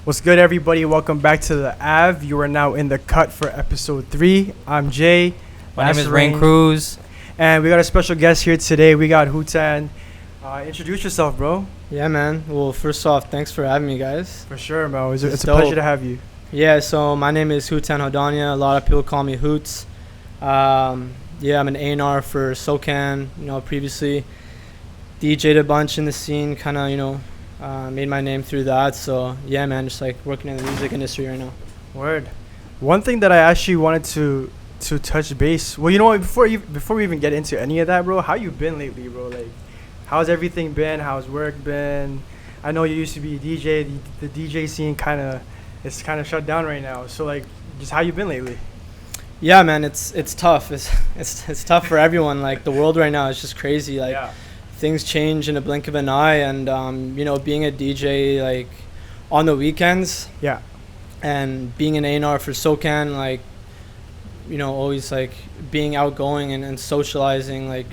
What's good, everybody? Welcome back to the AV. You are now in the cut for episode 3. I'm Jay. My name is Rain Cruz. And we got a special guest here today. We got Houtan. Introduce yourself, bro. Yeah, man. Well, first off, thanks for having me, guys. For sure, bro. It's a pleasure to have you. Yeah, so my name is Houtan Hodania. A lot of people call me Houtz. I'm an A&R for Socan. Previously DJ'd a bunch in the scene, kind of, made my name through that. So, yeah, man, just like working in the music industry right now. Word. One thing that I actually wanted to touch base. Well, you know what? Before we even get into any of that, bro, how you been lately, bro? Like, how's everything been? How's work been? I know you used to be a DJ. The DJ scene it's kind of shut down right now. So, like, just how you been lately? Yeah, man, it's tough. It's tough for everyone. Like, the world right now is just crazy. Like, things change in a blink of an eye, and being a DJ like on the weekends, and being an A&R for Socan, like, always like being outgoing and socializing, like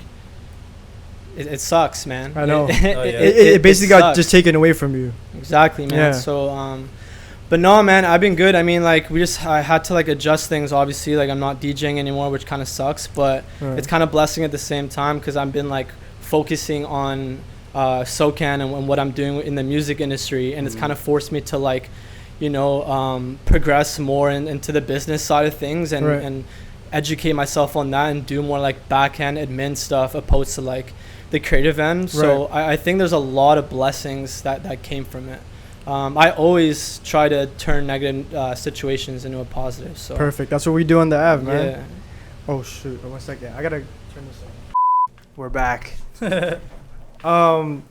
it sucks, man. I know. It basically got just taken away from you. Exactly, man. Yeah. So but no, man, I've been good. I mean, like, I had to like adjust things, obviously. Like, I'm not DJing anymore, which kind of sucks, but it's kind of blessing at the same time, because I've been like focusing on Socan and what I'm doing in the music industry, and it's kind of forced me to like, progress more into the business side of things and educate myself on that and do more like back end admin stuff opposed to like the creative end. So I think there's a lot of blessings that came from it. I always try to turn negative situations into a positive. So perfect. That's what we do on the AV, man. Yeah. Oh shoot! 1 second. I gotta turn this on. We're back. One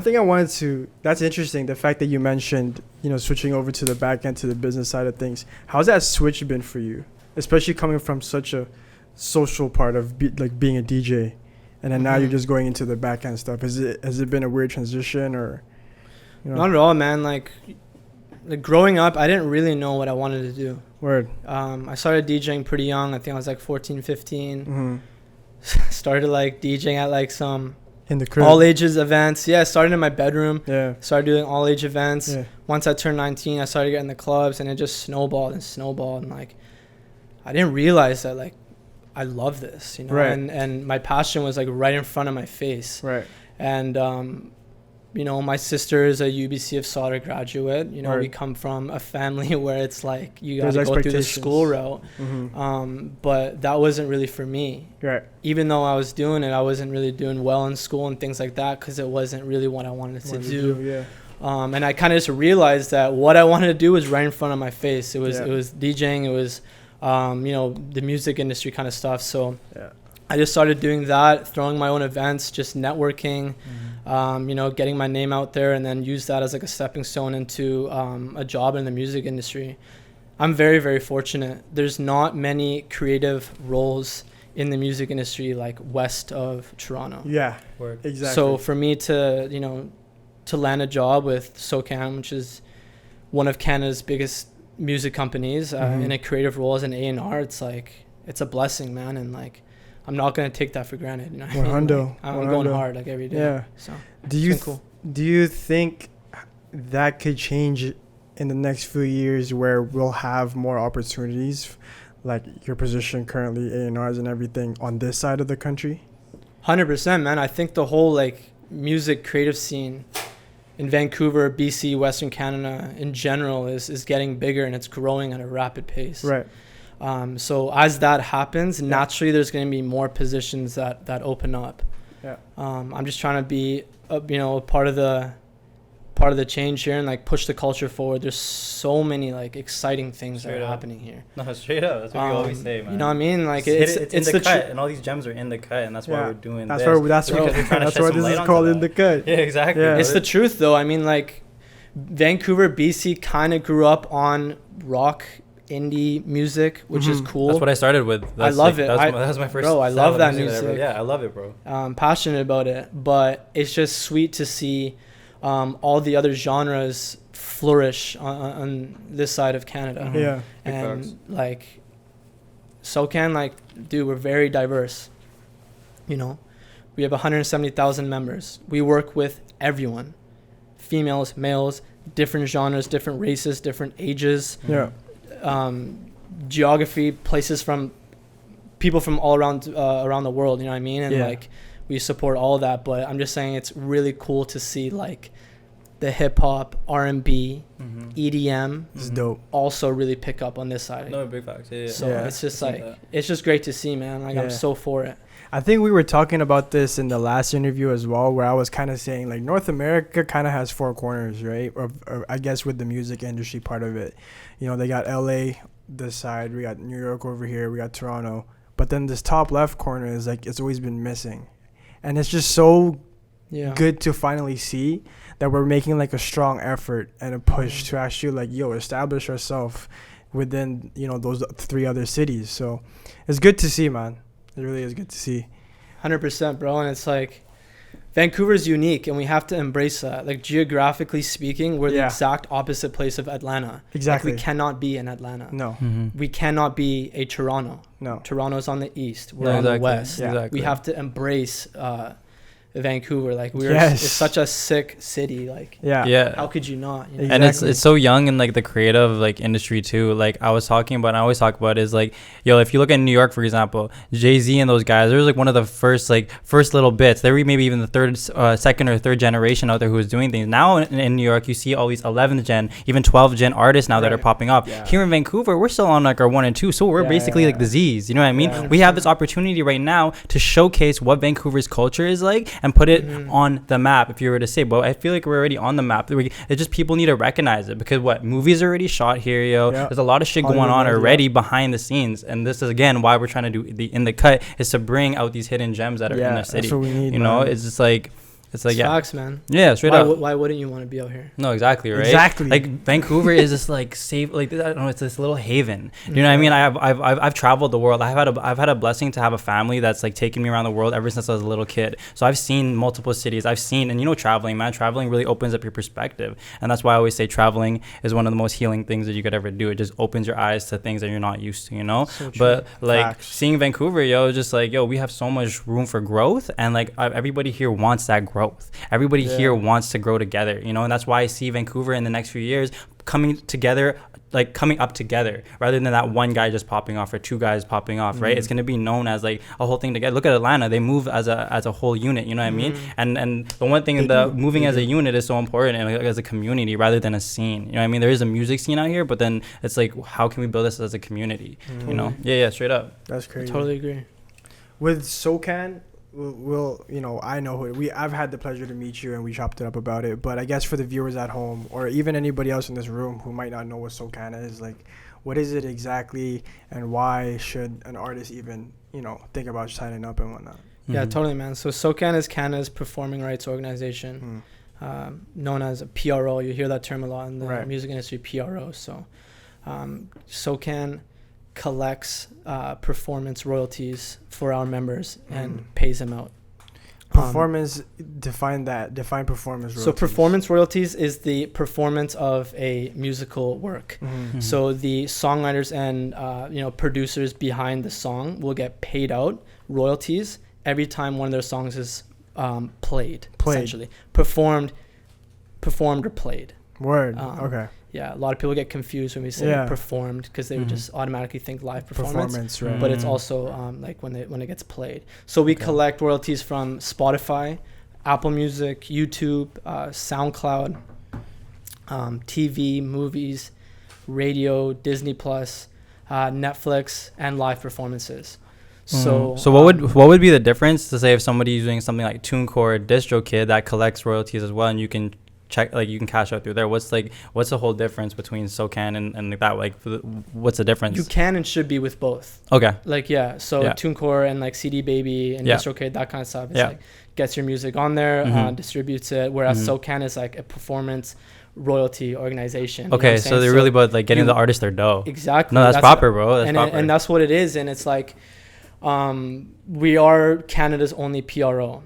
thing I wanted to, that's interesting, the fact that you mentioned, switching over to the back end, to the business side of things. How's that switch been for you, especially coming from such a social part of being a DJ, and then now you're just going into the back end stuff? Has it been a weird transition, or Not at all, man. Like growing up, I didn't really know what I wanted to do. Word. I started DJing pretty young. I think I was like 14, 15. Started like DJing at like some in the crib, all ages events. Yeah, started in my bedroom. Yeah. Started doing all age events. Yeah. Once I turned 19, I started getting the clubs, and it just snowballed, and like I didn't realize that like I love this, Right. And my passion was like right in front of my face. Right. And my sister is a UBC of Sauder graduate. We come from a family where it's like you got to go through the school route. But that wasn't really for me. Right. Even though I was doing it, I wasn't really doing well in school and things like that, because it wasn't really what I wanted to do. And I kind of just realized that what I wanted to do was right in front of my face. It was DJing. It was the music industry kind of stuff. So I just started doing that, throwing my own events, just networking, getting my name out there, and then use that as like a stepping stone into a job in the music industry. I'm very, very fortunate. There's not many creative roles in the music industry like west of Toronto. Yeah, exactly. So for me to land a job with Socan, which is one of Canada's biggest music companies, in a creative role as an A&R, it's a blessing, man. And like, I'm not going to take that for granted. I'm going hard like every day. Yeah. So do you think that could change in the next few years, where we'll have more opportunities, like your position currently, A&Rs and everything, on this side of the country? 100%, man. I think the whole like music creative scene in Vancouver, BC, Western Canada in general is getting bigger, and it's growing at a rapid pace. Right. So as that happens, naturally there's going to be more positions that open up. Yeah. I'm just trying to be a part of the change here and like push the culture forward. There's so many like exciting things that are happening here. No, straight up. That's what we always say, man. You know what I mean? Like it's in the cut, and all these gems are in the cut, and that's why we're doing this. That's why this is called in the cut. Yeah, exactly. Yeah. It's the truth, though. I mean, like, Vancouver, BC kind of grew up on rock indie music, which is cool. That's what I started with. I love it. That was my first. Bro, I love that music. Yeah, I love it, bro. I'm passionate about it, but it's just sweet to see all the other genres flourish on this side of Canada. Yeah. And like Socan, like, dude, we're very diverse. We have 170,000 members. We work with everyone, females, males, different genres, different races, different ages. Yeah. Geography, places from people from all around the world, you know what I mean? And like we support all of that, but I'm just saying it's really cool to see like the hip hop, R&B, EDM is dope. Also really pick up on this side. No, big facts. Yeah. So it's just like it's just great to see, man. Like I'm so for it. I think we were talking about this in the last interview as well, where I was kind of saying like North America kind of has four corners, right? Or I guess with the music industry part of it, you know, they got LA this side, we got New York over here, we got Toronto, but then this top left corner is like it's always been missing, and it's just so good to finally see that we're making like a strong effort and a push to actually like establish ourselves within, you know, those three other cities. So it's good to see, man. It really is good to see. 100%, bro. And it's like Vancouver's unique, and we have to embrace that. Like geographically speaking, we're the exact opposite place of Atlanta. Exactly. Like, we cannot be in Atlanta. No. We cannot be a Toronto. No. Toronto's on the east. We're on the west. Yeah. Exactly. We have to embrace Vancouver. Like it's such a sick city. Like how could you not? You know? And it's so young in like the creative like industry too. Like I was talking about, and I always talk about is like, if you look at New York, for example, Jay-Z and those guys, there was like one of the first little bits. They were maybe even the second or third generation out there who was doing things. Now in New York, you see all these 11th gen, even 12th gen artists now that are popping up. Here in Vancouver, we're still on like our 1 and 2, so we're basically like the Z's. You know what I mean? We have this opportunity right now to showcase what Vancouver's culture is like and put it on the map, if you were to say. But I feel like we're already on the map. It's just people need to recognize it, because movies are already shot here, there's a lot of shit going on already behind the scenes, and this is again why we're trying to do the In the Cut, is to bring out these hidden gems that are in the city. That's what we need, it's just like it's facts, man. Yeah, straight up. Why wouldn't you want to be out here? No, exactly, right? Exactly. Like Vancouver is this like safe, like I don't know, it's this little haven. You know what I mean? I've traveled the world. I've had a blessing to have a family that's like taken me around the world ever since I was a little kid. So I've seen multiple cities. And traveling really opens up your perspective. And that's why I always say traveling is one of the most healing things that you could ever do. It just opens your eyes to things that you're not used to, you know? So but like seeing Vancouver, just like, we have so much room for growth, and like everybody here wants that growth. Everybody here wants to grow together, and that's why I see Vancouver in the next few years coming up together, rather than that one guy just popping off or two guys popping off, right? It's going to be known as like a whole thing together. Look at Atlanta, they move as a whole unit, you know what I mean? And the one thing, moving as a unit is so important, and like, as a community rather than a scene, you know what I mean? There is a music scene out here, but then it's like, how can we build this as a community, you know? Straight up. That's crazy. I totally agree. With Socan, I've had the pleasure to meet you, and we chopped it up about it, but I guess for the viewers at home, or even anybody else in this room who might not know what Socan is, like, what is it exactly, and why should an artist even, think about signing up and whatnot? Yeah, totally, man. So Socan is Canada's performing rights organization, known as a PRO. You hear that term a lot in the music industry, PRO. So Socan collects performance royalties for our members and pays them out. Define performance royalties. So performance royalties is the performance of a musical work. So the songwriters and producers behind the song will get paid out royalties every time one of their songs is played. Essentially performed or played. Word. Okay. Yeah, a lot of people get confused when we say performed, because they would just automatically think live performance, right. But it's also like when it gets played. So we collect royalties from Spotify, Apple Music, YouTube, SoundCloud, TV, movies, radio, Disney Plus, Netflix, and live performances. So what would be the difference to say if somebody's doing something like TuneCore or DistroKid that collects royalties as well, and you can check, like, you can cash out through there? What's the whole difference between Socan and like that? Like, what's the difference? You can and should be with both. Okay. Like, TuneCore and like CD Baby and DistroKid, that kind of stuff. It's like gets your music on there, distributes it. Whereas Socan is like a performance royalty organization. Okay, so they're really about like getting the artist their dough. Exactly. No, that's proper, bro. That's proper. And that's what it is. And it's like, we are Canada's only PRO.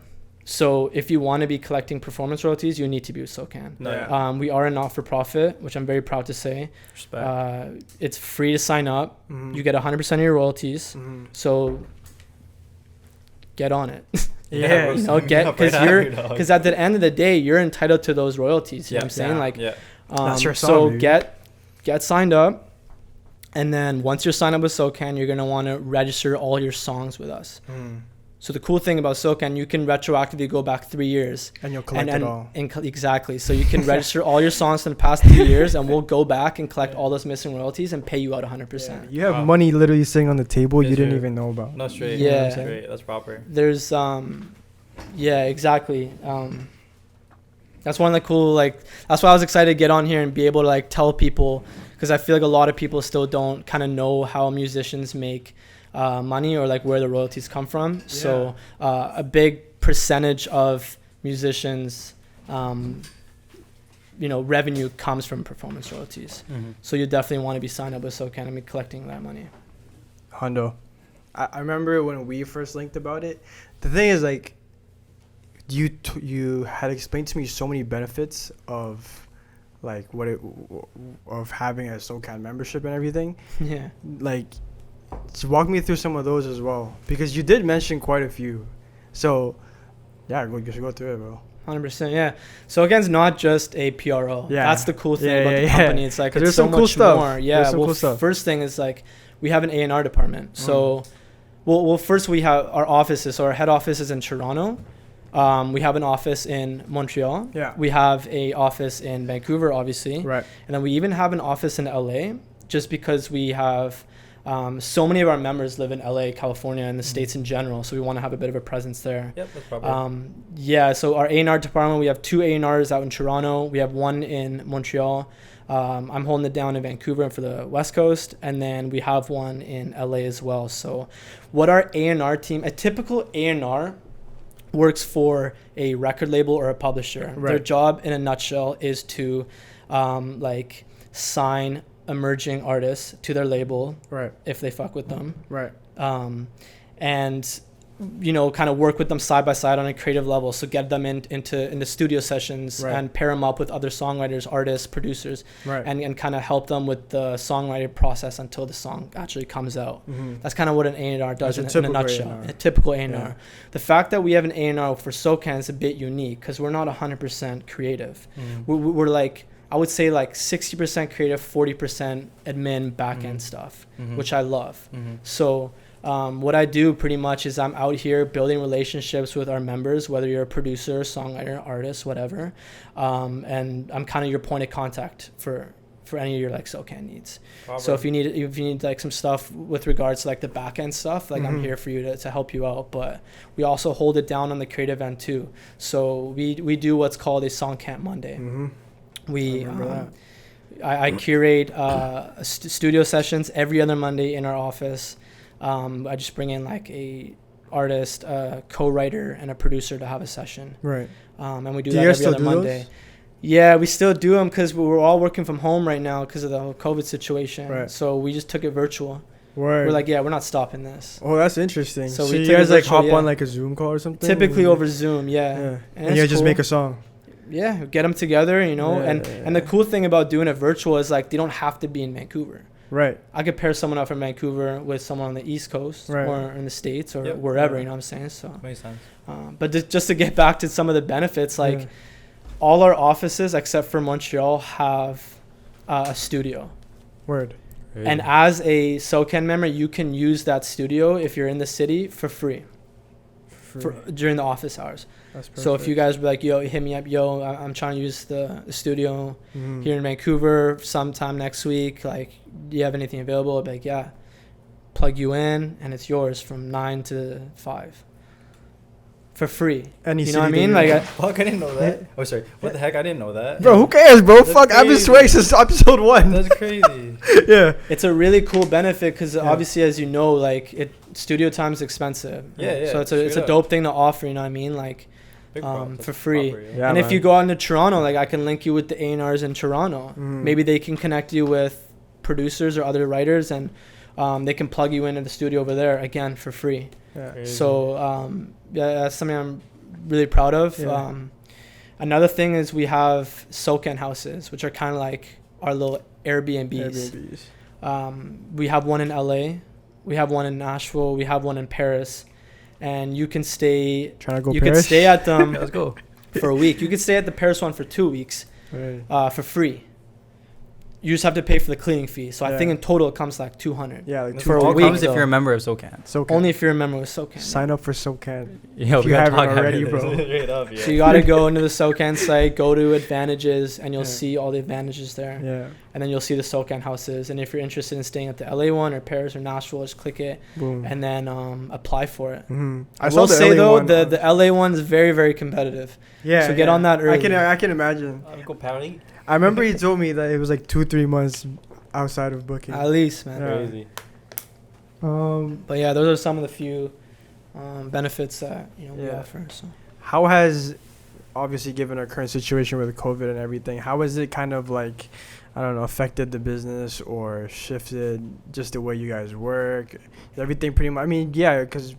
So if you want to be collecting performance royalties, you need to be with Socan. We are a not-for-profit, which I'm very proud to say. Respect. It's free to sign up. You get 100% of your royalties. So get on it. Because at the end of the day, you're entitled to those royalties. You know what I'm saying? That's your song, so baby. get signed up, and then once you're signed up with Socan, you're gonna want to register all your songs with us. So the cool thing about Socan, you can retroactively go back 3 years. And you'll collect it all. Exactly. So you can register all your songs from the past 3 years, and we'll go back and collect all those missing royalties and pay you out 100%. Yeah. You have money literally sitting on the table you didn't even know about. No, straight. Yeah. Straight. That's proper. There's, yeah, exactly. That's one of the cool, like, that's why I was excited to get on here and be able to, like, tell people, because I feel like a lot of people still don't kind of know how musicians make money, or like where the royalties come from. Yeah. So a big percentage of musicians revenue comes from performance royalties. So you definitely want to be signed up with Socan and be collecting that money. Hondo, I remember when we first linked about it. The thing is, like, you had explained to me so many benefits of like of having a Socan membership and everything. Yeah, like, just walk me through some of those as well, because you did mention quite a few. So yeah, go through it, bro. 100%. Yeah. So again, it's not just a PRO. Yeah, that's the cool thing about the company. It's like, it's so much stuff. more. Yeah. Well, first thing is, like, we have an A&R department. So well, first we have our offices. So our head office is in Toronto. We have an office in Montreal. Yeah. We have a office in Vancouver, obviously. Right. And then we even have an office in LA, just because we have so many of our members live in LA, California, and the States in general. So we want to have a bit of a presence there. Yep, that's proper. Yeah, so our A&R department, we have 2 A&Rs out in Toronto. We have 1 in Montreal. I'm holding it down in Vancouver and for the West Coast. And then we have 1 in LA as well. So what our A&R team, a typical A&R works for a record label or a publisher. Right. Their job in a nutshell is to sign emerging artists to their label, right, if they fuck with them, right, and kind of work with them side by side on a creative level. So get them into studio sessions, right, and pair them up with other songwriters, artists, producers, right, and kind of help them with the songwriting process until the song actually comes out. That's kind of what an A&R does in a nutshell. A typical A&R. Yeah. The fact that we have an A&R for Socan is a bit unique because we're not 100% creative. We're like, I would say like 60% creative, 40% admin, back-end stuff, which I love. So what I do pretty much is I'm out here building relationships with our members, whether you're a producer, songwriter, artist, whatever. And I'm kind of your point of contact for any of your like Socan needs. Probably. So if you need like some stuff with regards to like the back-end stuff, like I'm here for you to help you out. But we also hold it down on the creative end too. So we do what's called a Song Camp Monday. I curate studio sessions every other Monday in our office. I just bring in like a artist, a co-writer, and a producer to have a session. Right. And we do that every other Monday. Those? Yeah, we still do them because we're all working from home right now because of the whole COVID situation. Right. So we just took it virtual. Word. We're like, yeah, we're not stopping this. Oh, that's interesting. So you guys like hop on like a Zoom call or something? Typically over Zoom, yeah. And you just make a song. Yeah, get them together, and the cool thing about doing it virtual is like they don't have to be in Vancouver. Right. I could pair someone up from Vancouver with someone on the East Coast, right, or in the States, or wherever, you know what I'm saying? So makes sense. But just to get back to some of the benefits, like all our offices except for Montreal have a studio. Word. Really? And as a Socan member, you can use that studio if you're in the city for free. During the office hours. So if you guys be like, yo, hit me up, I'm trying to use the studio here in Vancouver sometime next week, like, do you have anything available? I'll be like, yeah, plug you in and it's yours from 9 to 5 for free. You know what I mean? Like, fuck, I didn't know that. Oh, sorry. What the heck? I didn't know that. Bro, who cares, bro? That's fuck, crazy. I've been sweating since episode 1. That's crazy. Yeah. It's a really cool benefit because obviously, as you know, like, studio time is expensive. Yeah. So it's a dope thing to offer, you know what I mean? Like, for free. And if you go out into Toronto, like, I can link you with the A&Rs in Toronto. Maybe they can connect you with producers or other writers, and they can plug you into the studio over there, again, for free. Yeah. So that's something I'm really proud of. Yeah. Another thing is we have Socan houses, which are kind of like our little Airbnbs. We have one in LA, we have one in Nashville, we have one in Paris, and you can stay. Trying to go. You Paris? can stay at them. Let's go For a week. You can stay at the Paris one for 2 weeks, right, for free. you just have to pay for the cleaning fee. So I think in total it comes like 200. Yeah, like for a all week. comes if you're a member of Socan. Socan. Only if you're a member of Socan. Sign up for Socan. Yeah, if you haven't already, bro. So you gotta go into the Socan site, go to advantages, and you'll see all the advantages there. Yeah. And then you'll see the Socan houses. And if you're interested in staying at the LA one or Paris or Nashville, just click it. Boom. And then apply for it. I will say LA though, one. the LA one's very, very competitive. Yeah. So get on that early. I can imagine. Go Paris. I remember he told me that it was like 2-3 months outside of booking. At least, man. Yeah. Crazy. But yeah, those are some of the few benefits that we Yeah. offer. So How has, obviously given our current situation with COVID and everything, how has it kind of like, I don't know, affected the business or shifted just the way you guys work? Everything pretty much, I mean, yeah, because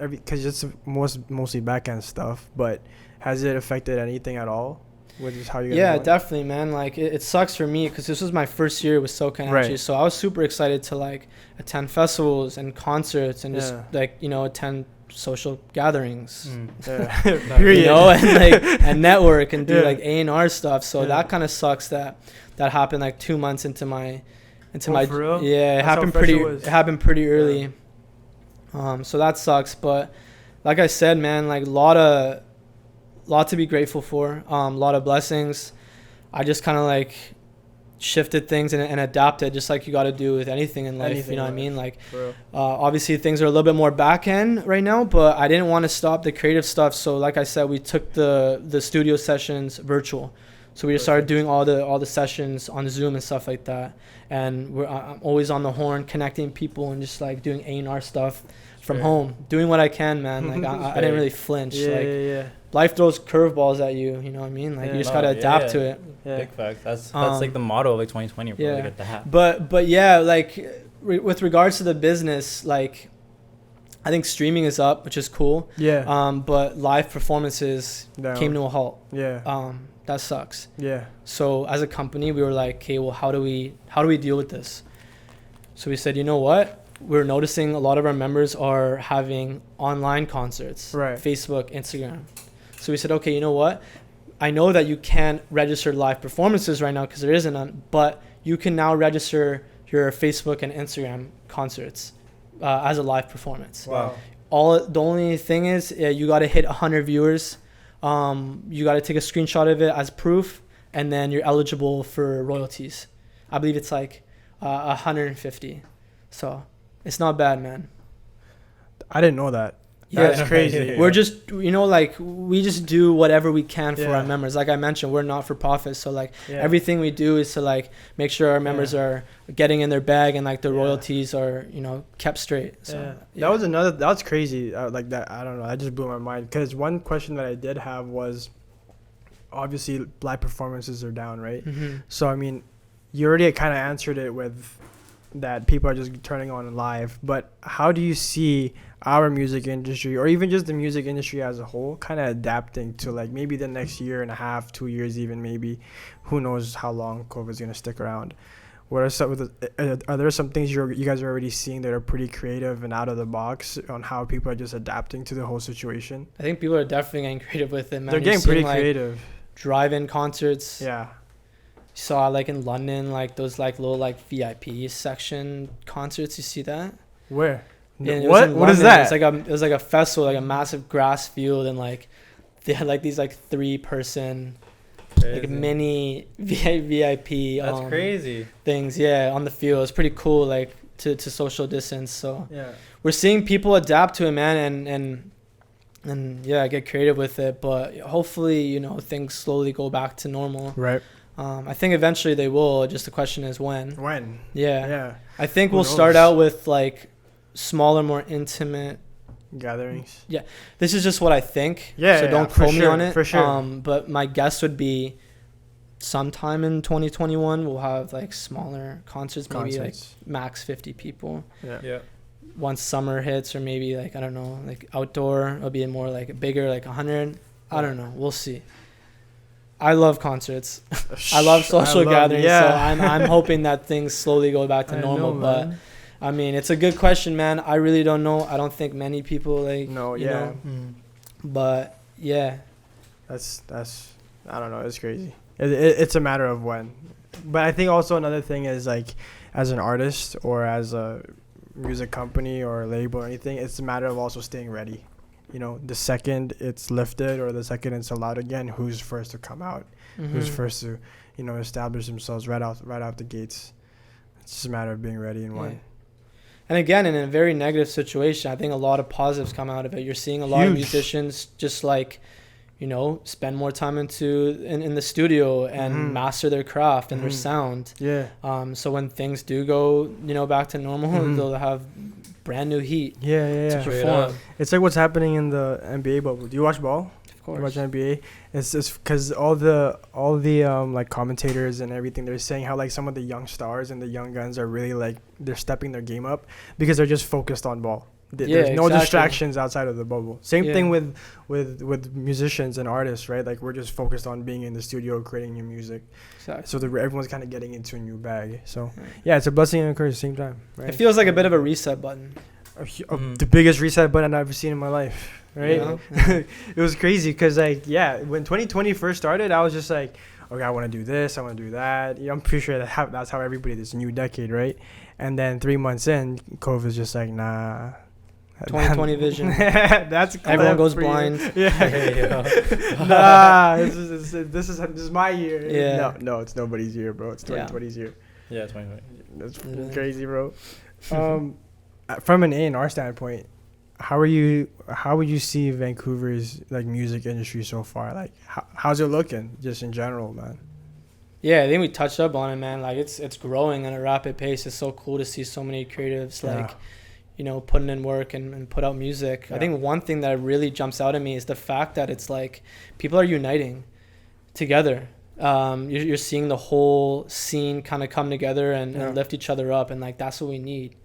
it's mostly back-end stuff, but has it affected anything at all with just how you guys are going? Definitely, man. Like it sucks for me because this was my first year with Socan actually, so I was super excited to like attend festivals and concerts and just like attend social gatherings, Period. and like and network and do like A&R stuff. So that kind of sucks that happened like 2 months into my for real? yeah, it happened pretty early. So that sucks, but like I said, man, like lot to be grateful for, lot of blessings. I just kind of like shifted things and adapted, just like you got to do with anything in life. You know what I mean? Like obviously things are a little bit more back end right now, but I didn't want to stop the creative stuff. So like I said, we took the studio sessions virtual. So we just started doing all the sessions on Zoom and stuff like that. And I'm always on the horn, connecting people and just like doing A&R stuff from home, doing what I can, man. Like I didn't really flinch. Life throws curveballs at you. You know what I mean? Like you just gotta adapt to it. Big fact. That's like the motto of like 2020. Bro. Like that. But yeah, like with regards to the business, like I think streaming is up, which is cool. Yeah. But live performances came to a halt. Yeah. That sucks. Yeah. So as a company, we were like, okay, well, how do we deal with this? So we said, you know what? We're noticing a lot of our members are having online concerts, Facebook, Instagram. So we said, okay, you know what? I know that you can't register live performances right now because there isn't none, but you can now register your Facebook and Instagram concerts as a live performance. Wow. The only thing is you got to hit 100 viewers. You got to take a screenshot of it as proof, and then you're eligible for royalties. I believe it's like 150. So it's not bad, man. I didn't know that. That's crazy. We're just, like we just do whatever we can for our members. Like I mentioned, we're not for profit. So like everything we do is to like make sure our members are getting in their bag and like the royalties are, kept straight. So that's crazy. Like that. I don't know. That just blew my mind. Because one question that I did have was, obviously live performances are down, right? Mm-hmm. So, I mean, you already kind of answered it with that people are just turning on live, but how do you see our music industry, or even just the music industry as a whole, kind of adapting to like maybe the next year and a half, 2 years even, maybe, who knows how long COVID is going to stick around? What are are there some things you guys are already seeing that are pretty creative and out of the box on how people are just adapting to the whole situation? I think people are definitely getting creative with it, man. They're getting pretty creative. Drive-in concerts. Yeah. Saw like in London, like those like little like VIP section concerts. You see that? Where? What is that? It was like a festival, like a massive grass field, and like they had like these like 3-person like mini VIP. That's crazy things. Yeah, on the field. It's pretty cool, like to social distance. So we're seeing people adapt to it, man, and get creative with it. But hopefully, things slowly go back to normal. Right. I think eventually they will. Just the question is when. When? Yeah. I think we'll start out with like smaller, more intimate gatherings. Yeah. This is just what I think. Yeah. So don't quote me on it. For sure. But my guess would be sometime in 2021 we'll have like smaller concerts. Maybe like max 50 people. Yeah. Once summer hits, or maybe like I don't know, like outdoor, it'll be more like bigger, like 100. I don't know. We'll see. I love concerts. I love social gatherings. So I'm hoping that things slowly go back to normal. But I mean, it's a good question, man. I really don't know. I don't think many people like know. But yeah, that's I don't know. It's crazy. It's a matter of when. But I think also another thing is like, as an artist or as a music company or label or anything, it's a matter of also staying ready. You know, the second it's lifted or the second it's allowed again, who's first to come out, who's first to, you know, establish themselves right out the gates. It's just a matter of being ready and one. And again, in a very negative situation, I think a lot of positives come out of it. You're seeing a lot of musicians just like, you know, spend more time in the studio and master their craft and their sound. Yeah. So when things do go, you know, back to normal, they'll have brand new heat. To perform. It's like what's happening in the NBA bubble. Do you watch ball? Of course. You watch NBA? It's just because all the like commentators and everything, they're saying how like some of the young stars and the young guns are really like they're stepping their game up because they're just focused on ball. There's no distractions outside of the bubble. Same thing with musicians and artists, right? Like we're just focused on being in the studio, creating new music. Exactly. So everyone's kind of getting into a new bag. So yeah, it's a blessing and a curse at the same time. Right? It feels like a bit of a reset button. The biggest reset button I've ever seen in my life. Right? Yeah. It was crazy because like when 2020 first started, I was just like, okay, I want to do this, I want to do that. I'm pretty sure that's how everybody this new decade, right? And then 3 months in, COVID's just like, nah. 2020 vision. That's everyone goes blind. Nah, this is my year. Yeah. No, it's nobody's year, bro. It's 2020's year. Yeah, 2020. That's crazy, bro. From an A&R standpoint, how would you see Vancouver's like music industry so far? Like, how's it looking, just in general, man? Yeah, I think we touched up on it, man. Like it's growing at a rapid pace. It's so cool to see so many creatives like, you know, putting in work and put out music. I think one thing that really jumps out at me is the fact that it's like people are uniting together. You're seeing the whole scene kind of come together and lift each other up, and like that's what we need.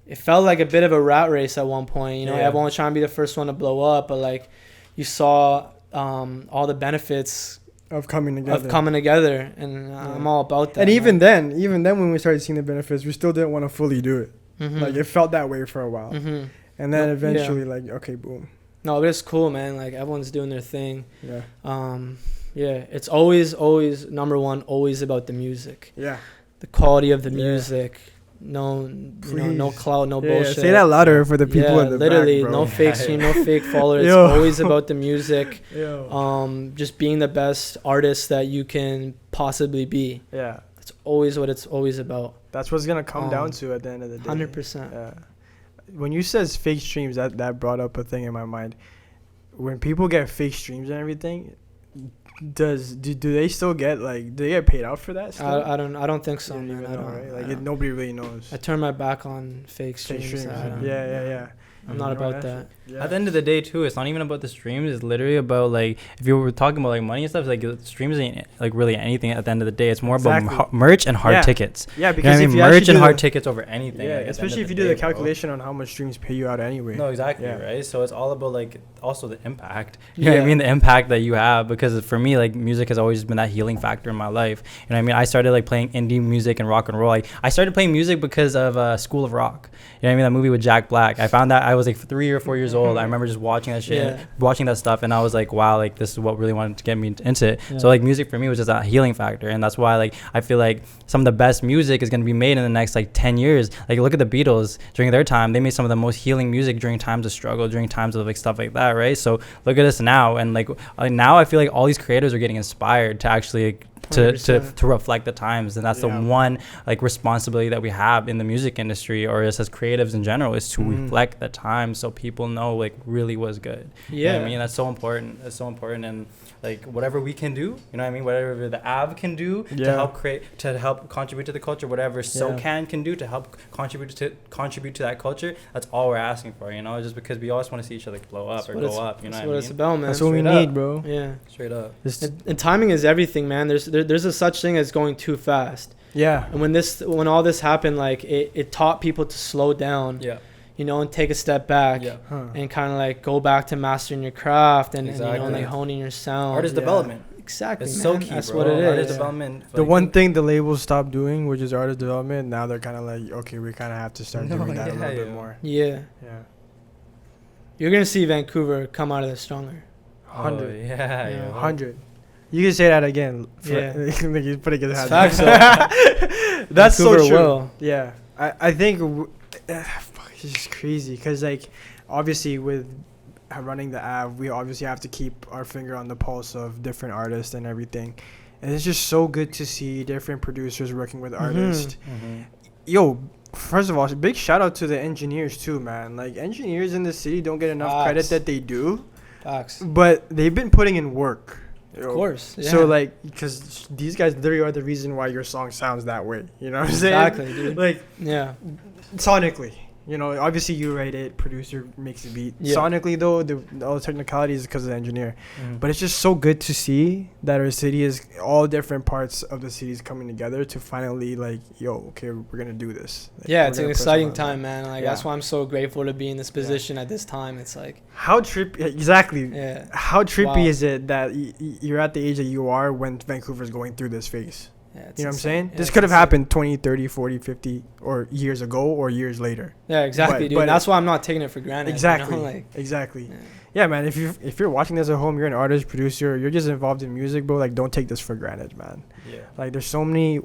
It felt like a bit of a rat race at one point. You know, everyone was trying to be the first one to blow up, but like you saw all the benefits of coming together, and I'm all about that. And even then when we started seeing the benefits, we still didn't want to fully do it. Like it felt that way for a while, and then eventually like, okay, boom. No, but it's cool, man. Like everyone's doing their thing. It's always number one, always about the music. The quality of the music. No clout, no bullshit. Say that louder for the people in the literally back, bro. No fake stream, no fake followers. It's always about the music. Just being the best artist that you can possibly be. That's always what it's always about. That's what's gonna come down to at the end of the day. 100%. When you says fake streams, that brought up a thing in my mind. When people get fake streams and everything, do they still get do they get paid out for that still? I don't think so, man. I don't, right? Like nobody really knows. I turn my back on fake streams. Yeah. I'm not about that. At the end of the day too, it's not even about the streams. It's literally about like, if you were talking about like money and stuff, like streams ain't like really anything at the end of the day. It's more about merch and hard tickets. Yeah, because if merch and hard tickets over anything. Yeah, like, especially if you do the calculation on how much streams pay you out anyway. No, exactly, right? So it's all about like also the impact. You know what I mean? The impact that you have, because for me, like music has always been that healing factor in my life. You know what I mean? I started like playing indie music and rock and roll. Like I started playing music because of School of Rock. You know what I mean? That movie with Jack Black. I found that I was like 3 or 4 years old. I remember just watching that shit, watching that stuff, and I was like, wow, like this is what really wanted to get me into it. So like music for me was just that healing factor, and that's why like I feel like some of the best music is going to be made in the next like 10 years. Like look at the Beatles during their time. They made some of the most healing music during times of struggle, during times of like stuff like that, right? So look at us now, and like now I feel like all these creators are getting inspired to actually to reflect the times, and that's the one like responsibility that we have in the music industry, or just as creatives in general, is to reflect the times so people know like really was good. You know what I mean? That's so important. And like whatever we can do, you know what I mean, whatever the Av can do to help contribute to the culture, whatever Socan can do to help contribute to that culture, that's all we're asking for, you know, just because we always want to see each other blow up or go up, you know what I mean? That's what it's about, man. That's what we need, bro. Straight up. And timing is everything, man. There's a such thing as going too fast. And when all this happened, like it taught people to slow down. You know, and take a step back and kind of like go back to mastering your craft and you know, like honing your sound. Artist development. Exactly, it's man. so key, That's bro. what it is. Artist development. The one thing the labels stopped doing, which is artist development, now they're kind of like, okay, we kind of have to start doing that a little bit more. You're gonna see Vancouver come out of this stronger. 100. 100. You can say that again. Yeah. Like he's putting his hand. Facts, That's so Vancouver true. will. Yeah, I think fuck, it's just crazy because like obviously with running the app, we obviously have to keep our finger on the pulse of different artists and everything, and it's just so good to see different producers working with artists. Yo, first of all, big shout out to the engineers too, man. Like engineers in the city don't get enough credit that they do. Facts. But they've been putting in work. Of course. Yeah. So like, because these guys literally are the reason why your song sounds that way. You know what I'm saying? Exactly, dude. Like, yeah. sonically, you know, obviously you write it, producer makes the beat. Yeah. Sonically though, all the technicalities is because of the engineer. But it's just so good to see that our city is all different parts of the cities coming together to finally like, yo, okay, we're gonna do this. Like, yeah, it's an exciting time, man. Like that's why I'm so grateful to be in this position at this time. It's like how trippy, exactly. Yeah. How trippy is it that you're at the age that you are when Vancouver's going through this phase? Yeah, you know what I'm saying? Yeah, this could have happened 20, 30, 40, 50 or years ago or years later. Yeah, exactly, dude. But that's why I'm not taking it for granted. Exactly. You know? Like, exactly. Yeah, man, if you're watching this at home, you're an artist, producer, you're just involved in music, bro, like don't take this for granted, man. Yeah. Like there's so many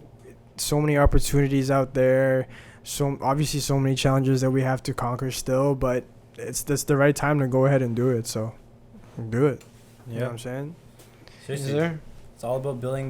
opportunities out there. So obviously so many challenges that we have to conquer still, but it's the right time to go ahead and do it. So do it. You know what I'm saying? Seriously. It's all about building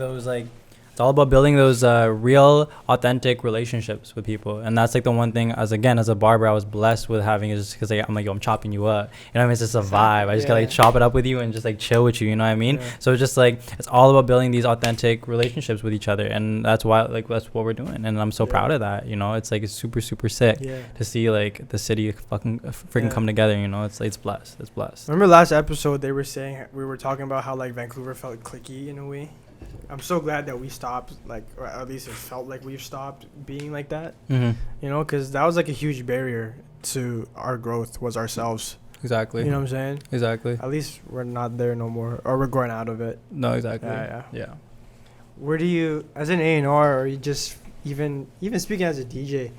those real, authentic relationships with people, and that's like the one thing. As a barber, I was blessed with having is just because I'm like, yo, I'm chopping you up. You know what I mean? It's just a vibe. I just gotta like chop it up with you and just like chill with you. You know what I mean? Yeah. So it's just like it's all about building these authentic relationships with each other, and that's why that's what we're doing. And I'm so proud of that. You know, it's like it's super sick to see like the city freaking come together. You know, it's blessed. It's blessed. Remember last episode we were talking about how like Vancouver felt cliquey in a way. I'm so glad that we stopped, like, or at least it felt like we've stopped being like that. You know, because that was like a huge barrier to our growth was ourselves. Exactly. You know what I'm saying? Exactly. At least we're not there no more, or we're growing out of it. No, exactly. Yeah. Where do you, as an A&R, or you just even speaking as a DJ,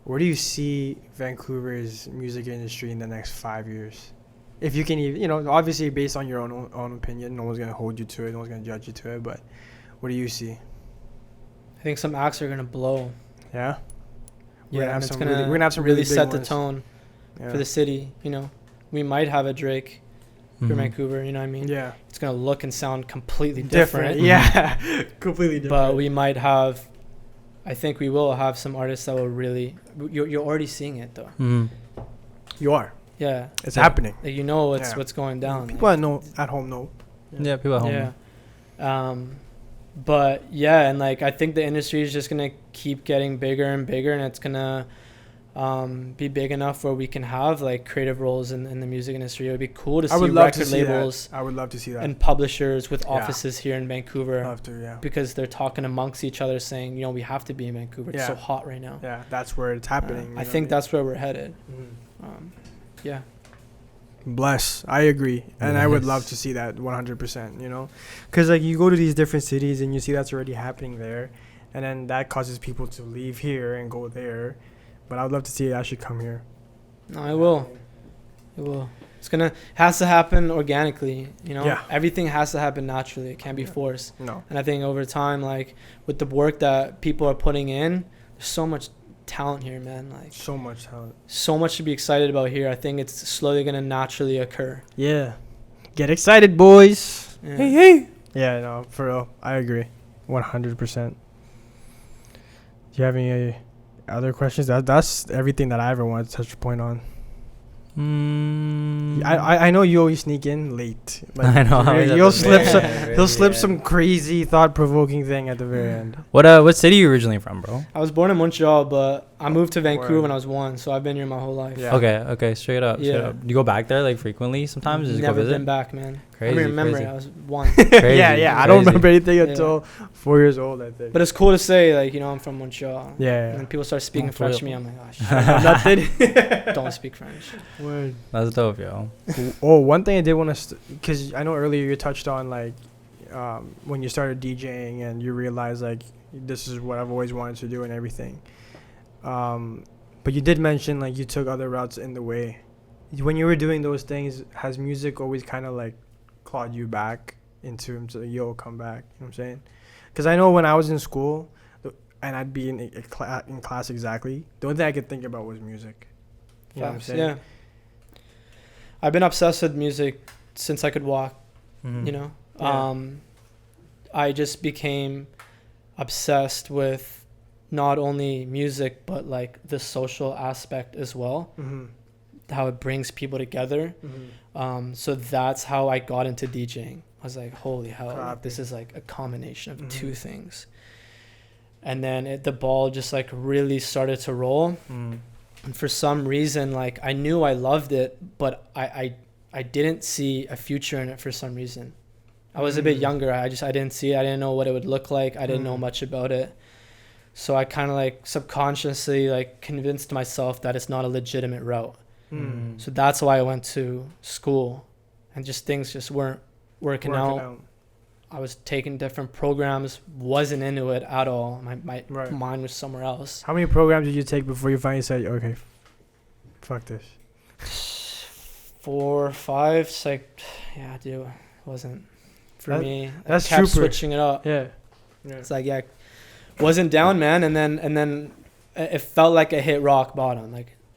where do you see Vancouver's music industry in the next 5 years? If you can even, you know, obviously based on your own opinion, no one's gonna hold you to it, no one's gonna judge you to it, but what do you see? I think some acts are gonna blow. Yeah. We're gonna have some really set the tone for the city. You know, we might have a Drake for Vancouver. You know what I mean? Yeah. It's gonna look and sound completely different. Yeah. Completely different. But we might have. I think we will have some artists that will really. You're already seeing it though. You are. Yeah. It's happening. Like, you know what's going down. People at home know. Yeah, people at home know. But yeah, and like I think the industry is just gonna keep getting bigger and bigger, and it's gonna be big enough where we can have like creative roles in the music industry. It would be cool to see record labels. I would love to see that. And publishers with offices here in Vancouver. Love to, yeah. Because they're talking amongst each other, saying, you know, we have to be in Vancouver. It's so hot right now. Yeah, that's where it's happening. I think that's where we're headed. Yeah. Bless. I agree. And I would love to see that 100%, you know? Because, like, you go to these different cities and you see that's already happening there. And then that causes people to leave here and go there. But I would love to see it actually come here. No, it will. It will. Has to happen organically, you know? Yeah. Everything has to happen naturally. It can't be forced. No. And I think over time, like, with the work that people are putting in, there's so much talent here, man. Like so much talent, so much to be excited about here. I think it's slowly gonna naturally occur. Yeah, get excited, boys. Yeah. Hey. Yeah, no, for real, I agree 100%. Do you have any other questions? That's everything that I ever wanted to touch a point on. I know you always sneak in late. Like, I know. You'll slip some crazy thought-provoking thing at the very end. What city are you originally from, bro? I was born in Montreal, but I moved to Vancouver when I was 1, so I've been here my whole life. Yeah. Okay, straight up. Do you go back there like frequently sometimes? Never been back, man. Crazy, I remember I was 1. Crazy, yeah. I don't remember anything until 4 years old, I think. But it's cool to say, like, you know, I'm from Montreal. Yeah. And when people start speaking French to me, I'm like, oh, shit. Nothing. Don't speak French. Word. That's dope, yo. One thing I did want to, because I know earlier you touched on, like, when you started DJing and you realized, like, this is what I've always wanted to do and everything. But you did mention, like, you took other routes in the way. When you were doing those things, has music always kind of, like, clawed you back in terms of come back. You know what I'm saying? Because I know when I was in school, and I'd be in class exactly, the only thing I could think about was music. You know what I'm saying? Yeah. I've been obsessed with music since I could walk. Mm-hmm. You know, Yeah. I just became obsessed with not only music but like the social aspect as well. Mm-hmm. How it brings people together. Mm-hmm. So that's how I got into DJing. I was like, holy hell, Copy. this is like a combination of Mhm. two things. And then the ball just like really started to roll. Mm. And for some reason, like I knew I loved it, but I didn't see a future in it for some reason. I was a bit younger. I didn't see it. I didn't know what it would look like. I didn't know much about it. So I kind of like subconsciously like convinced myself that it's not a legitimate route. Mm. So that's why I went to school, and just things just weren't working out. I was taking different programs, wasn't into it at all. My Right. mind was somewhere else. How many programs did you take before you finally said, okay, fuck this? 4 or 5. It's like, yeah, dude, it wasn't for me. That's I kept super. switching it up. Yeah. It's like, yeah, wasn't down, man. And then it felt like I hit rock bottom.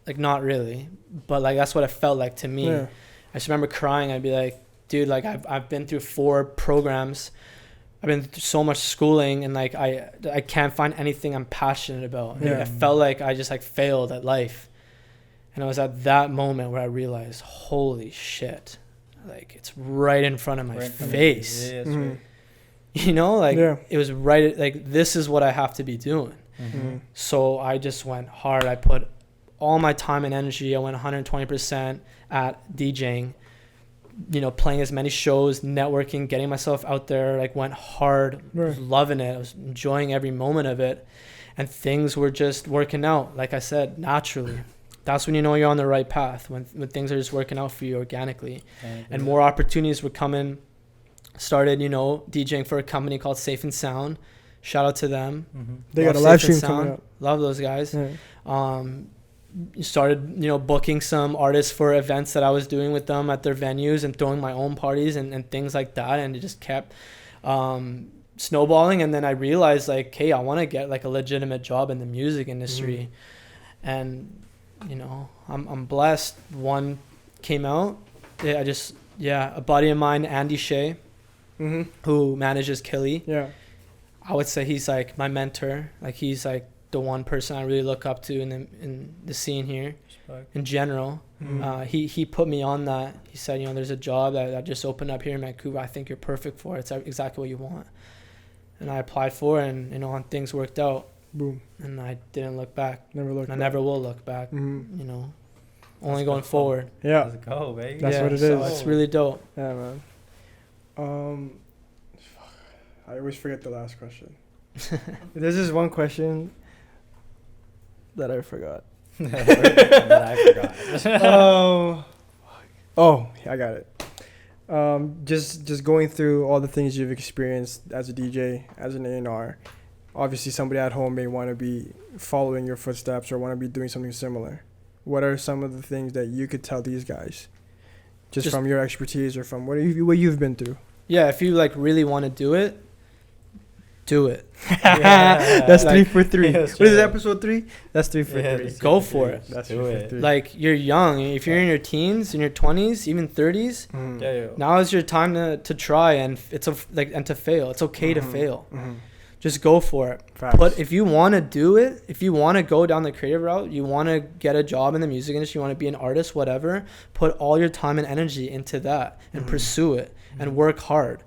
Like not really, but like that's what it felt like to me. Yeah. I just remember crying. I'd be like, dude, like I've been through 4 programs. I've been through so much schooling, and like I can't find anything I'm passionate about. Yeah. I felt like I just like failed at life. And it was at that moment where I realized, holy shit, like it's right in front of my face. Yeah, that's Mhm. right. You know, like Yeah. it was right. Like this is what I have to be doing. Mm-hmm. So I just went hard. I put all my time and energy. I went 120% at DJing, you know, playing as many shows, networking, getting myself out there, like went hard, Right. loving it. I was enjoying every moment of it. And things were just working out, like I said, naturally. That's when you know you're on the right path, when things are just working out for you organically. And more opportunities were coming. Started, you know, DJing for a company called Safe and Sound. Shout out to them. Mm-hmm. They got a Love live Safe and stream coming Sound. up. Love those guys. Yeah. Started, you know, booking some artists for events that I was doing with them at their venues and throwing my own parties and things like that. And it just kept snowballing. And then I realized, like, hey, I want to get like a legitimate job in the music industry. And, you know, I'm blessed. One came out. A buddy of mine, Andy Shea, Mm-hmm. who manages Killy. Yeah. I would say he's like my mentor. Like he's like the one person I really look up to in the scene here in general. Mhm. He put me on that. He said, you know, there's a job that just opened up here in Vancouver. I think you're perfect for it. It's exactly what you want. And I applied for it, and, you know, and things worked out. Boom. And I didn't look back. Never looked. And I never will look back. Mm-hmm. You know, only going forward. Yeah. Let's go, baby. That's what it so is. it's really dope. Yeah, man. I always forget the last question. There's this one question that I forgot. that I forgot. Oh, I got it. Just going through all the things you've experienced as a DJ, as an A&R. Obviously, somebody at home may want to be following your footsteps or want to be doing something similar. What are some of the things that you could tell these guys, just from your expertise or from what you've been through? Yeah, if you like really want to do it, do it. That's like, 3 for 3. yeah, What is sure. it, episode 3? That's 3 for Yeah, 3. that's Go for it. That's Do 3 it. for 3. Like you're young. If you're in your teens, in your 20s, even 30s, Mhm. Yeah, yeah. now is your time to try, and and to fail. It's okay to Mhm. fail. Mhm. Just go for it. Facts. But if you want to do it, if you want to go down the creative route, you want to get a job in the music industry, you want to be an artist, whatever, put all your time and energy into that and Mhm. pursue it and work hard.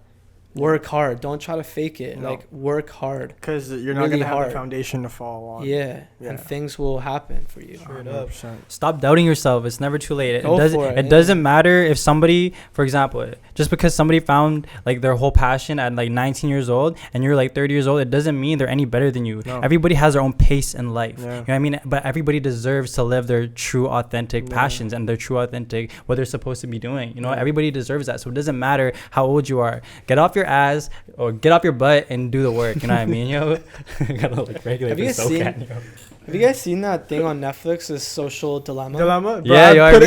Work hard. Don't try to fake it. No. Like work hard. Because you're not really going to have hard. the foundation to fall on. Yeah. Yeah. And things will happen for you. Straight up. 100%. Stop doubting yourself. It's never too late. Go for it, It yeah. doesn't matter if somebody, for example, just because somebody found like their whole passion at like 19 years old and you're like 30 years old, it doesn't mean they're any better than you. No. Everybody has their own pace in life. Yeah. You know what I mean? But everybody deserves to live their true, authentic Yeah. passions and their true, authentic what they're supposed to be doing. You know, Yeah. everybody deserves that. So it doesn't matter how old you are. Get off your ass or get off your butt and do the work. You know what I mean? Yo, gotta like regulate Have you this guys seen- Socan, yo. Have you guys seen that thing on Netflix, this Social Dilemma? Bro, Yeah, yo, I put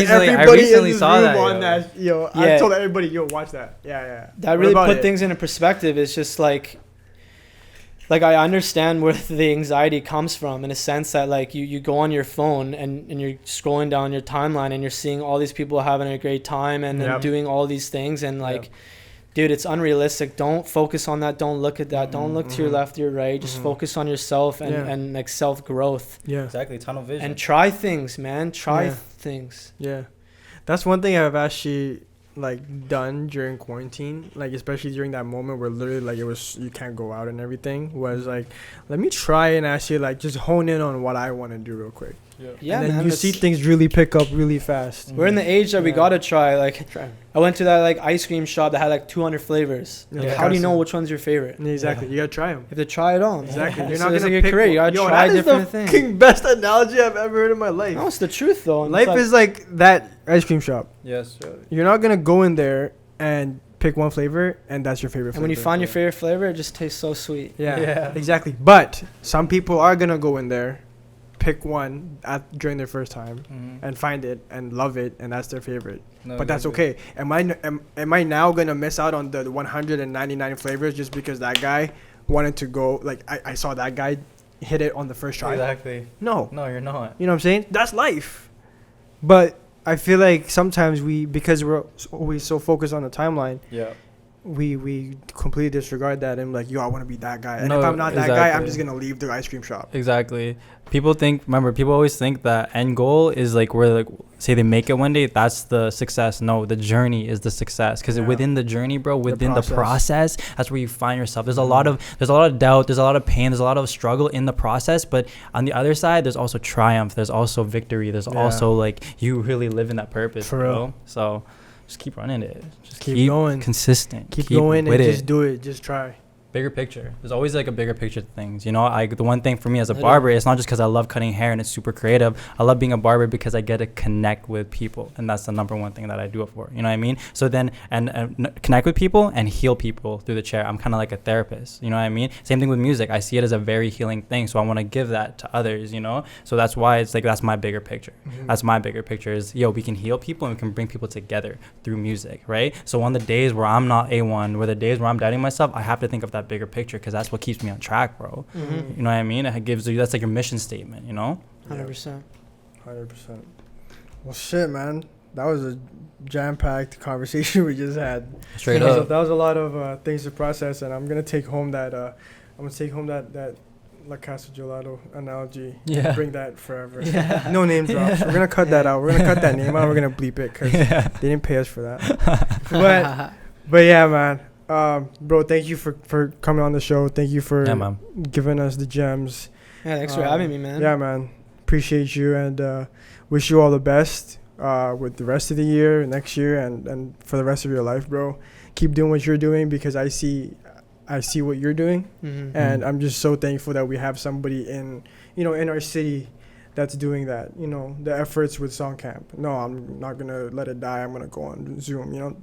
recently saw that. On that. Yo, I Yeah. told everybody, yo, watch that. Yeah. That really put things into perspective. It's just like I understand where the anxiety comes from, in a sense that like you go on your phone and you're scrolling down your timeline and you're seeing all these people having a great time and doing all these things, and like, dude, it's unrealistic. Don't focus on that. Don't look at that. Don't look to your left, your right. Just focus on yourself and like self growth. Yeah, exactly. Tunnel vision. And try things, man. Try things. Yeah, that's one thing I've actually like done during quarantine, like especially during that moment where literally like it was, you can't go out and everything, was like, let me try and actually like just hone in on what I want to do real quick. Yeah, and then man, you see things really pick up really fast. We're in the age that we gotta try. Like, I went to that like ice cream shop that had like 200 flavors. Like, how do you know which one's your favorite? Exactly, you gotta try them. You have to try it all. Exactly, You're not gonna get career. You gotta try different things. That is the best analogy I've ever heard in my life. No, it's the truth though. Life is like that ice cream shop. Yes, sir. You're not gonna go in there and pick one flavor and that's your favorite flavor. And when you find your favorite flavor, it just tastes so sweet. Yeah, exactly. But some people are gonna go in there, pick one during their first time and find it and love it, and that's their favorite. But that's okay. Am I now gonna miss out on the 199 flavors just because that guy wanted to go, like I saw that guy hit it on the first try? Exactly. No, you're not. you know what I'm saying? That's life. But I feel like sometimes because we're always so focused on the timeline, we completely disregard that and like, yo, I want to be that guy. And if I'm not that guy, I'm just gonna leave the ice cream shop. Exactly. People always think that end goal is like where, like, say they make it one day, that's the success. No, the journey is the success, because within the journey, bro, within the process, that's where you find yourself. There's a lot of doubt, there's a lot of pain, there's a lot of struggle in the process, but on the other side, there's also triumph, there's also victory, there's also like you really live in that purpose, for real. So just keep running it. Just keep going. Consistent. Keep going and just do it. Just try. Bigger picture. There's always like a bigger picture to things. You know, the one thing for me as a barber, it's not just because I love cutting hair and it's super creative. I love being a barber because I get to connect with people. And that's the number one thing that I do it for. You know what I mean? So then, and connect with people and heal people through the chair. I'm kind of like a therapist. You know what I mean? Same thing with music. I see it as a very healing thing. So I want to give that to others, you know? So that's why it's like, that's my bigger picture. That's my bigger picture is, yo, we can heal people and we can bring people together through music, right? So on the days where I'm not A1, where the days where I'm doubting myself, I have to think of that bigger picture, because that's what keeps me on track, bro. You know what I mean? It gives you, that's like your mission statement, you know? 100%. Well, shit, man, that was a jam-packed conversation we just had. Straight up. That was a lot of things to process, and I'm gonna take home that La Casa Gelato analogy. Yeah. Bring that forever. Yeah. No name drops. We're gonna cut that out. We're gonna cut that name out. We're gonna bleep it because they didn't pay us for that. But yeah, man. Bro, thank you for coming on the show. Thank you for giving us the gems. Yeah, thanks for having me, man. Yeah, man. Appreciate you, and wish you all the best with the rest of the year, next year, and for the rest of your life, bro. Keep doing what you're doing, because I see what you're doing, and I'm just so thankful that we have somebody in our city that's doing that. You know, the efforts with Song Camp. No, I'm not gonna let it die. I'm gonna go on Zoom. You know.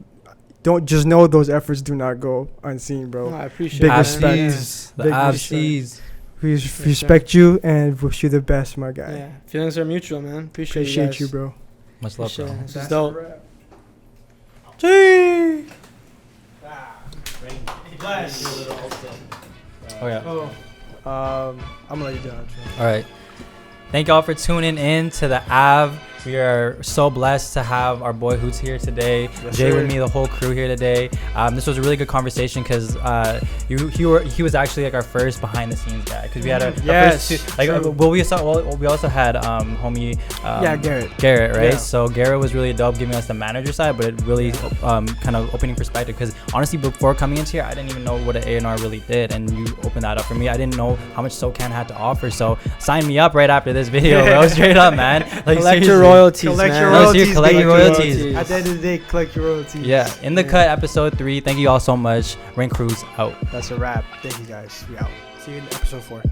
Don't just know those efforts do not go unseen, bro. I appreciate big that. respect. The AFCs. We respect you and wish you the best, my guy. Yeah, feelings are mutual, man. Appreciate you, bro. Much love, bro. This is dope. Gee. Oh yeah. I'm gonna let you do it. All right. Thank y'all for tuning in to the Av. We are so blessed to have our boy Houtz here today. Yes, Jay sir. with me, the whole crew here today. This was a really good conversation because he was actually like our first behind the scenes guy, because we had we also had homie Garrett, right? Yeah. So Garrett was really dope, giving us the manager side, but it really kind of opening perspective, because honestly before coming into here I didn't even know what an A&R really did, and you opened that up for me. I didn't know how much Socan had to offer, so sign me up right after this video, bro. Straight up, man. Like, collect your royalties, collect man. your royalties, collect your royalties. At the end of the day, collect your royalties. Yeah, in the cut, episode 3. Thank you all so much. Rain Cruise out. That's a wrap. Thank you guys. We out. See you in episode 4.